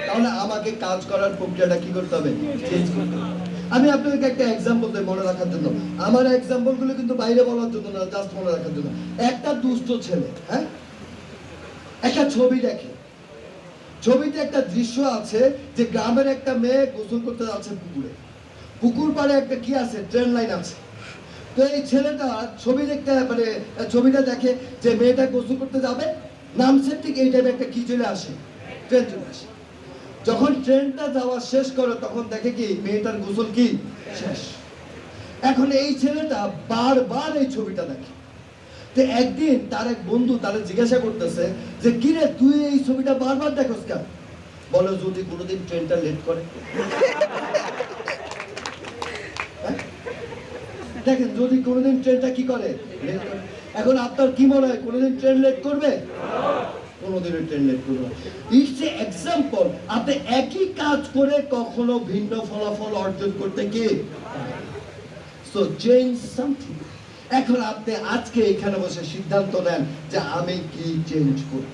A: তাহলে আমাকে কাজ করার প্রক্রিয়াটা কি করতে হবে? চেঞ্জ করতে হবে। আমি আপনাদেরকে একটা এক্সাম্পল দেই মনে রাখার জন্য। আমার এক্সাম্পল গুলো কিন্তু বাইরে বলার জন্য না, জাস্ট মনে রাখার জন্য। একটা দুষ্ট ছেলে হ্যাঁ একটা ছবি দেখে, ছবিতে একটা দৃশ্য আছে যে গ্রামের একটা মেয়ে গোসল করতে যাচ্ছে পুকুরে, পুকুর পাড়ে একটা কি আছে ট্রেন লাইন আছে। তো এই ছেলেটা ছবি দেখতে মানে ছবিটা দেখে যে মেয়েটা গোসল করতে যাবে, নামছে, ঠিক এই টাইপের একটা কি চলে আসে, ট্রেন চলে আসে। যখন ট্রেনটা যাওয়া শেষ করে তখন দেখে কি মেয়েটার গোসল কি শেষ। এখন এই ছেলেটা বারবার এই ছবিটা দেখে। তো একদিন তার এক বন্ধু তারে জিজ্ঞাসা করতেছে যে কিরে তুই এই ছবিটা বারবার দেখোস কেন? বলো যদি কোনোদিন ট্রেনটা লেট করে। দেখেন যদি কোনোদিন ট্রেনটা কি করে লেট করে। এখন আপনার কি মনে হয় কোনোদিন ট্রেন লেট করবে? কোনোদিনও ট্রেন লেট করবে না। It's a example. আপনি একই কাজ করে কখনো ভিন্ন ফলাফল অর্জন করতে কি সো চেঞ্জ সামথিং। এখন আপনি আজকে এখানে বসে সিদ্ধান্ত নেন যে আমি কি চেঞ্জ করব।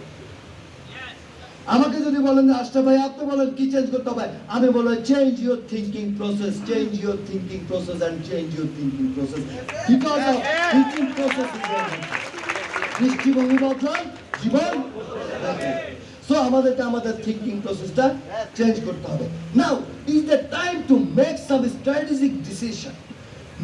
A: আমাকে যদি বলেন যে আশরাফ ভাই আপনি বলেন কি চেঞ্জ করতে হবে, আমি বলবো change your thinking process, change your thinking process and change your thinking process because of thinking process is দৃষ্টিভঙ্গি বদলান জীবন। সো আমাদেরকে আমাদের থিংকিং প্রসেসটা চেঞ্জ করতে হবে। Now is the time to make some strategic decision.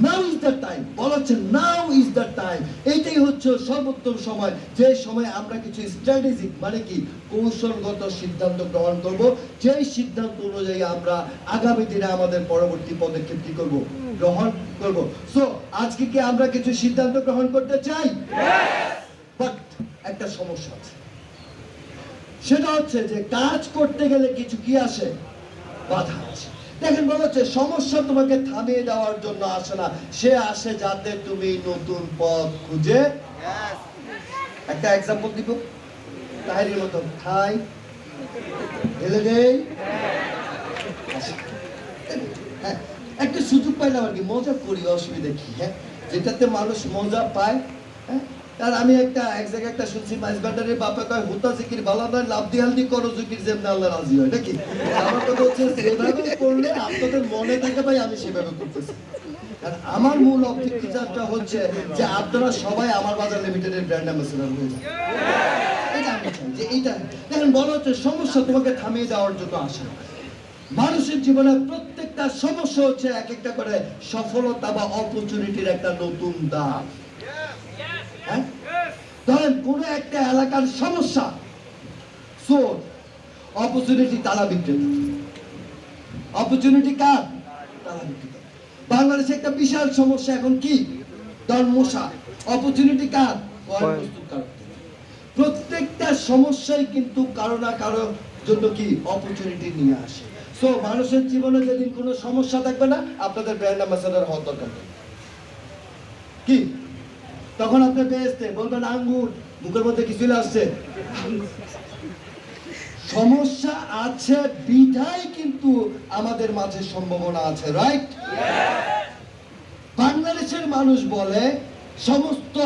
A: Now is the time, বলা হচ্ছে now is the time. এইটাই হচ্ছে সর্বোত্তম সময়, যে সময় আমরা কিছু স্ট্র্যাটেজিক মানে কি কৌশলগত সিদ্ধান্ত গ্রহণ করব, যেই সিদ্ধান্ত অনুযায়ী আমরা আগামী দিনে আমাদের পরবর্তী পদক্ষেপ কি করব, গ্রহণ করব। সো আজকে কি আমরা কিছু সিদ্ধান্ত গ্রহণ করতে চাই? বাট একটা সমস্যা আছে, সেটা হচ্ছে যে কাজ করতে গেলে কিছু কি আসে, বাধা আছে। দেখেন বলা হচ্ছে সমস্যা তোমাকে থামিয়ে দেওয়ার জন্য আসে না, সে আসে যাতে তুমি নতুন পথ খুঁজে। একটা এক্সাম্পল দিব, তাহিরের মতো খাই ঢেলে দেই। হ্যাঁ একটা সুযোগ পাইলাম আর কি, মজা করি, অসুবিধা কি? হ্যাঁ যেটাতে মানুষ মজা পায়। হ্যাঁ আর আমি এক জায়গায় একটা শুনছি মাইজবান্ডারের বাপে কয় হুতা জিকির ভালো নয়, লাভ দি হালদি করো জিকির যেমন আল্লাহ রাজি হয়, নাকি? আমার কথা হচ্ছে যেভাবে করলে আপনাদের মনে থাকে ভাই আমি সেভাবে করতেছি। আর আমার মূল অবজেক্টিভটা হচ্ছে যে আপনারা সবাই আমার বাজার লিমিটেডের ব্র্যান্ড অ্যাম্বাসেডর হয়ে যান। এটা আমি চাই যে এইটা। দেখেন বলা হচ্ছে সমস্যা তোমাকে থামিয়ে দেওয়ার জন্য আসে। মানুষের জীবনে প্রত্যেকটা সমস্যা হচ্ছে এক একটা করে সফলতা বা অপরচুনিটির একটা নতুন দ্বার। হ্যাঁ ধরেন কোন একটা এলাকার সমস্যা, চোর, অপরচুনিটি তালা বিক্রেতা। অপরচুনিটি কার? তালা বিক্রেতা। বাংলাদেশে একটা বিশাল সমস্যা এখন কি, মশা, অপরচুনিটি কার? প্রস্তুতকারক। প্রত্যেকটা সমস্যাই কিন্তু কারো না কারো জন্য কি অপরচুনিটি নিয়ে আসে। সো মানুষের জীবনে যেদিন কোনো সমস্যা থাকবে না, আপনাদের ব্র্যান্ড অ্যাম্বাসেডর হওয়ার দরকার নেই। কি তখন আপনি বেহেশতে বলবেন আঙ্গুর, মুখের মধ্যে কি চলে আসছে? সমস্যা আছে বিধায় কিন্তু আমাদের মাঝে সম্ভাবনা আছে, রাইট? বাংলাদেশের মানুষ বলে সমস্ত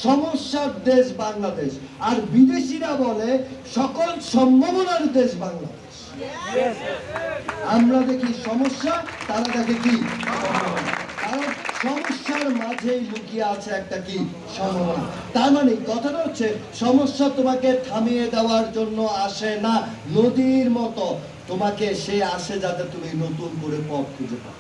A: সমস্যার দেশ বাংলাদেশ, আর বিদেশিরা বলে সকল সম্ভাবনার দেশ বাংলাদেশ। আমরা দেখি সমস্যা, তারা দেখে কি কারণ সমস্যার মাঝেই লুকিয়ে আছে একটা কি সম্ভাবনা। তার মানে কথাটা হচ্ছে সমস্যা তোমাকে থামিয়ে দেওয়ার জন্য আসে না, নদীর মতো তোমাকে সে আসে যাতে তুমি নতুন করে পথ খুঁজে পাও।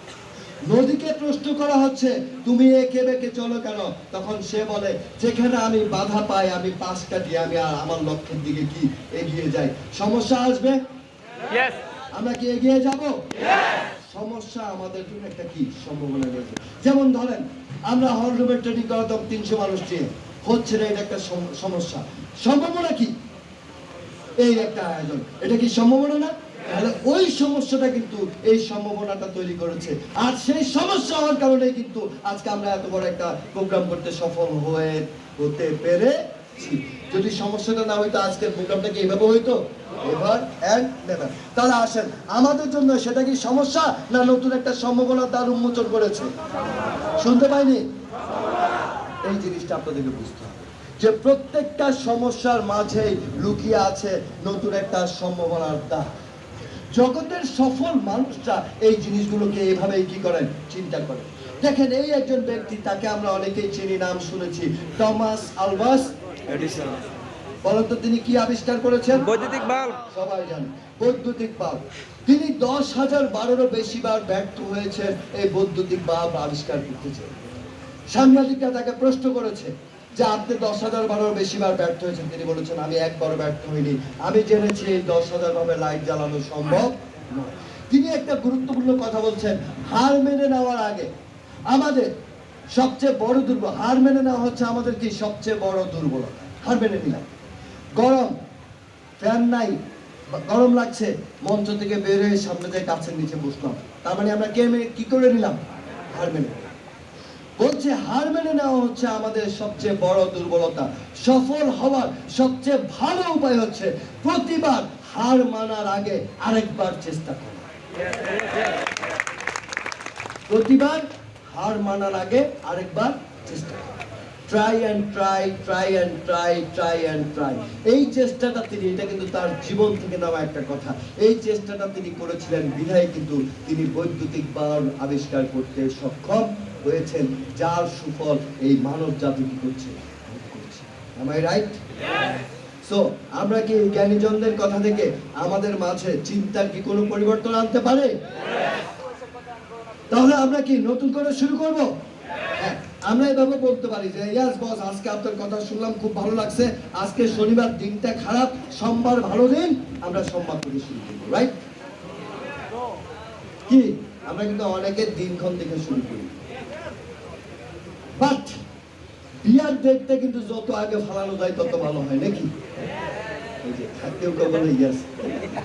A: নদীকে প্রশ্ন করা হচ্ছে তুমি এঁকে বেঁকে চলো কেন, তখন সে বলে যেখানে আমি বাধা পাই আমি পাশ কাটিয়ে আমি আর আমার লক্ষ্যের দিকে কি এগিয়ে যাই। সমস্যা আসবে, আমরা কি এগিয়ে যাব? সমস্যা আমাদের জন্য একটা কি সম্ভাবনা রয়েছে। যেমন ধরেন আমরা হল রুমের ট্রেনিং করাতাম 300 মানুষ দিয়ে, হচ্ছে না, এটা একটা সমস্যা। সম্ভাবনা কি? এই একটা আয়োজন, এটা কি সম্ভাবনা না? তাহলে ওই সমস্যাটা কিন্তু এই সম্ভাবনাটা তৈরি করেছে, আর সেই সমস্যা হওয়ার কারণে কিন্তু আজকে আমরা এত বড় একটা প্রোগ্রাম করতে সফল হতে পেরে যদি সমস্যাটা না হইতো আজকের প্রোগ্রামটাকে এইভাবে হইতো, এভার এন্ড নেভার। তাহলে আসেন, আমাদের জন্য সেটা কি সমস্যা না নতুন একটা সম্ভাবনা তার উন্মোচন করেছে? শুনতে পাইনি? এই জিনিসটা আপনাদেরকে বুঝতে হবে যে প্রত্যেকটা সমস্যার মাঝেই লুকিয়ে আছে নতুন একটা সম্ভাবনার দ্বার। জগতের সফল মানুষরা এই জিনিসগুলোকে এইভাবেই কি করেন, চিন্তা করেন। দেখেন, এই একজন ব্যক্তি, তাকে আমরা অনেকেই চিনি, নাম শুনেছি, টমাস আলভা এডিসন। বলেন তো তিনি কি আবিষ্কার করেছেন?
B: বৈদ্যুতিক বাল্ব।
A: সবাই জানে বৈদ্যুতিক বাল্ব। তিনি 10,000-12,000 বেশি বার ব্যর্থ হয়েছে এই বৈদ্যুতিক বাল্ব আবিষ্কার করতে চেয়ে। সাংবাদিকরা তাকে প্রশ্ন করেছে যে আপনি 10,000-12,000 বেশি বার ব্যর্থ হয়েছেন। তিনি বলেছেন আমি একবারও ব্যর্থ হইনি, আমি জেনেছি এই 10,000 ভাবে লাইট জ্বালানো সম্ভব নয়। তিনি একটা গুরুত্বপূর্ণ কথা বলছেন, হার মেনে নেওয়ার আগে আমাদের সবচেয়ে বড় দুর্বল, হার মেনে নেওয়া হচ্ছে আমাদের কি সবচেয়ে বড় দুর্বলতা। হার মেনে নিলাম, গরম, ফ্যান নাই, গরম লাগছে, মঞ্চ থেকে বের হয়ে সামনে যায় গাছের নিচে বসলাম, তার মানে আমরা কি করে নিলাম? হার মেনে নিলাম। বলছে হার মেনে নেওয়া হচ্ছে আমাদের সবচেয়ে বড় দুর্বলতা। সফল হওয়ার সবচেয়ে ভালো উপায় হচ্ছে প্রতিবার হার মানার আগে আরেকবার চেষ্টা করা। প্রতিবার হার মানার আগে আরেকবার চেষ্টা করা। Try and try, try and try, try and try. এই চেষ্টাটা তিনি, এটা কিন্তু তার জীবন থেকে নেওয়া একটা কথা, এই চেষ্টাটা তিনি করেছিলেন বিধায় কিন্তু তিনি বৈদ্যুতিক বাল্ব আবিষ্কার করতে সক্ষম হয়েছেন, যার সুফল এই মানব জাতি কি করছে? Am I right? সো আমরা কি জ্ঞানীজনদের কথা থেকে আমাদের মাঝে চিন্তার কি কোনো পরিবর্তন আনতে পারে? তাহলে আমরা কি নতুন করে শুরু করব? হ্যাঁ, আমরা এভাবে বলতে পারি যে ইয়াস বস, আজকে আপনার কথা শুনলাম, খুব ভালো লাগছে, আজকে শনিবার দিনটা খারাপ, সোমবার ভালো দিন, আমরা সোমবার থেকে শুরু করব, রাইট? কি আমরা কিন্তু অনেকের দিনক্ষণ থেকে শুরু করি, বাট বিয়ার ডেটটা কিন্তু যত আগে ফালানো যায় তত ভালো হয়, নাকি? কেউ কেউ বলে ইয়েস,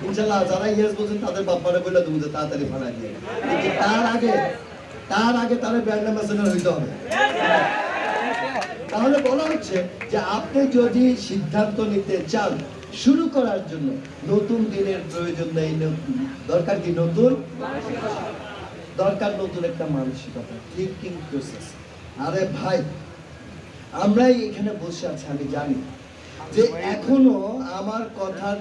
A: ইনশাল্লাহ যারা ইয়েস বলছেন তাদের বাপ্পারে বলে তুমি তাড়াতাড়ি ফালাই দিয়ে, কিন্তু তার আগে তারা ব্র্যান্ড অ্যাম্বাসেডর হইতে হবে। তাহলে বলা হচ্ছে যে আপনি যদি সিদ্ধান্ত নিতে চান শুরু করার জন্য, নতুন দিনের প্রয়োজন নেই, দরকার কি? দরকার নতুন একটা মানসিকতা, থিংকিং প্রসেস। আরে ভাই, আমরাই এখানে বসে আছি, আমি জানি যে এখনো আমার কথার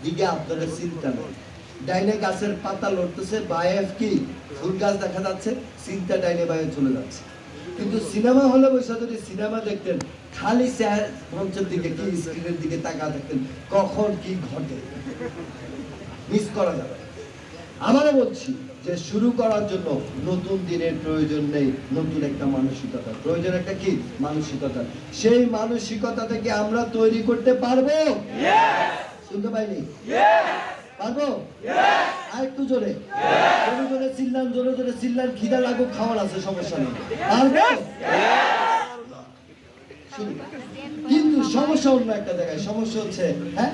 A: দিকে আপনাদের চিন্তা নেই। ডাইনে গাছের পাতা লড়তেছে, বায়ে কি ফুল গাছ দেখা যাচ্ছে, চিন্তা ডাইনে বায়ে চলে যাচ্ছে। কিন্তু সিনেমা হলে বসে যদি সিনেমা দেখতেন, খালি মঞ্চের দিকে কি স্ক্রিনের দিকে তাকা দেখতেন, কখন কি ঘটে মিস করা যাবে। আমরা বলছি যে শুরু করার জন্য নতুন দিনের প্রয়োজন নেই, নতুন একটা মানসিকতা প্রয়োজন। একটা কি মানসিকতা? সেই মানসিকতা থেকে আমরা তৈরি করতে পারবো। শুনতে পাইনি? পারবো? আর একটু জোরে জোরে চিল্লান, জোরে চিল্লান, খিদা লাগুক, খাওয়ার আছে, সমস্যা নেই, পারবো। কিন্তু সমস্যা অন্য একটা জায়গায়। সমস্যা হচ্ছে, হ্যাঁ,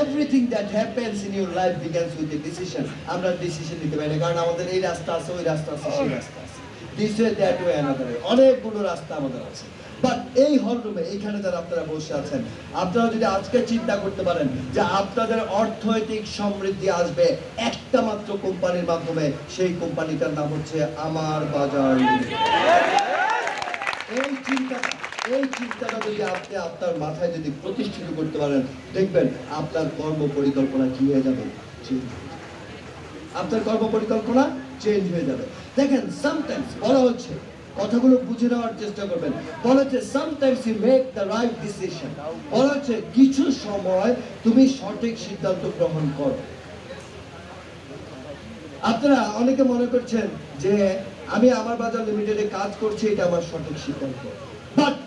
A: everything that happens in your life begins with a decision. আমরা ডিসিশন নিতে পারি না, কারণ আমাদের এই রাস্তা আছে, ওই রাস্তা আছে, সেই রাস্তা আছে, this way, that way, another way, অনেকগুলো রাস্তা আমাদের আছে। বাট এই হল রুমে এইখানে যারা আপনারা বসে আছেন, আপনারা যদি আজকে চিন্তা করতে পারেন যে আপনাদের অর্থনৈতিক সমৃদ্ধি আসবে একটা মাত্র কোম্পানির মাধ্যমে, সেই কোম্পানিটার নাম হচ্ছে আমার বাজার। এই চিন্তাটা যদি আপনি আপনার মাথায় যদি প্রতিষ্ঠিত করতে পারেন, দেখবেন আপনার কর্ম পরিকল্পনা কি হয়ে যাবে, আপনার কর্ম পরিকল্পনা চেঞ্জ হয়ে যাবে। দেখেন, সামটাইমস বলা হচ্ছে, কথাগুলো বুঝে নেওয়ার চেষ্টা করবেন, বলা হচ্ছে sometimes you make the right decision. বলা হচ্ছে কিছু সময় তুমি সঠিক সিদ্ধান্ত গ্রহণ করো। আপনারা অনেকে মনে করছেন যে আমি আমার বাজার লিমিটেডে কাজ করছি, এটা আমার সঠিক সিদ্ধান্ত, বাট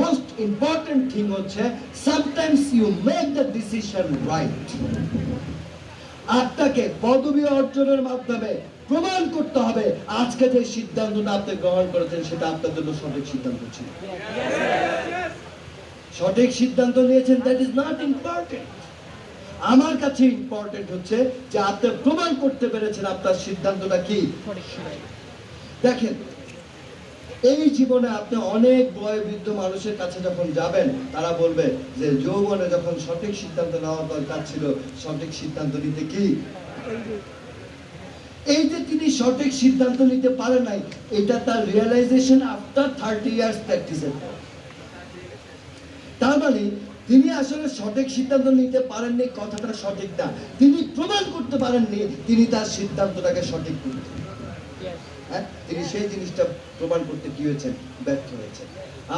A: মোস্ট ইম্পর্টেন্ট থিং হচ্ছে sometimes you make the decision right. আপনাকে পদবি অর্জনের মাধ্যমে প্রমাণ করতে হবে আজকে যে সিদ্ধান্তটা আপনি গ্রহণ করেছেন সেটা আপনার জন্য সঠিক সিদ্ধান্ত ছিল। সঠিক সিদ্ধান্ত নিয়েছেন, দ্যাট ইজ নট ইম্পর্টেন্ট। আমার কাছে ইম্পর্টেন্ট হচ্ছে যে আপনি প্রমাণ করতে পেরেছেন আপনার সিদ্ধান্তটা কি। দেখেন, এই জীবনে আপনি অনেক বয়োবৃদ্ধ মানুষের কাছে যখন যাবেন, তারা বলবে যে যৌবনে যখন সঠিক সিদ্ধান্ত নেওয়া দরকার ছিল, সঠিক সিদ্ধান্ত নিতে কি, এই যে তিনি সঠিক সিদ্ধান্ত নিতে পারেন নাই, এটা তার রিয়েলাইজেশন আফটার 30 ইয়ার্স প্র্যাকটিসের পর। তার মানে তিনি আসলে সঠিক সিদ্ধান্ত নিতে পারেননি, কথাটা সঠিক না, তিনি প্রমাণ করতে পারেননি তিনি তার সিদ্ধান্তটাকে সঠিক করেছেন। হ্যাঁ, তিনি সেই জিনিসটা প্রমাণ করতে কি হয়েছেন, ব্যর্থ হয়েছেন।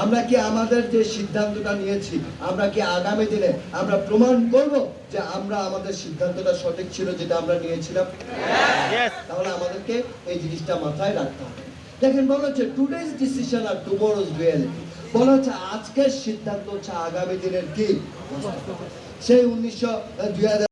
A: আমরা কি আমাদের যে সিদ্ধান্তটা নিয়েছি, আমরা কি আগামী দিনে আমরা প্রমাণ করব যে আমরা আমাদের সিদ্ধান্তটা সঠিক ছিল যেটা আমরা নিয়েছিলাম? তাহলে আমাদেরকে এই জিনিসটা মাথায় রাখতে হবে। দেখেন, বলা হচ্ছে টুডেজ ডিসিশন আর টুমরোজ রিয়েলিটি। বলা হচ্ছে আজকের সিদ্ধান্ত হচ্ছে আগামী দিনের কি। সেই 2000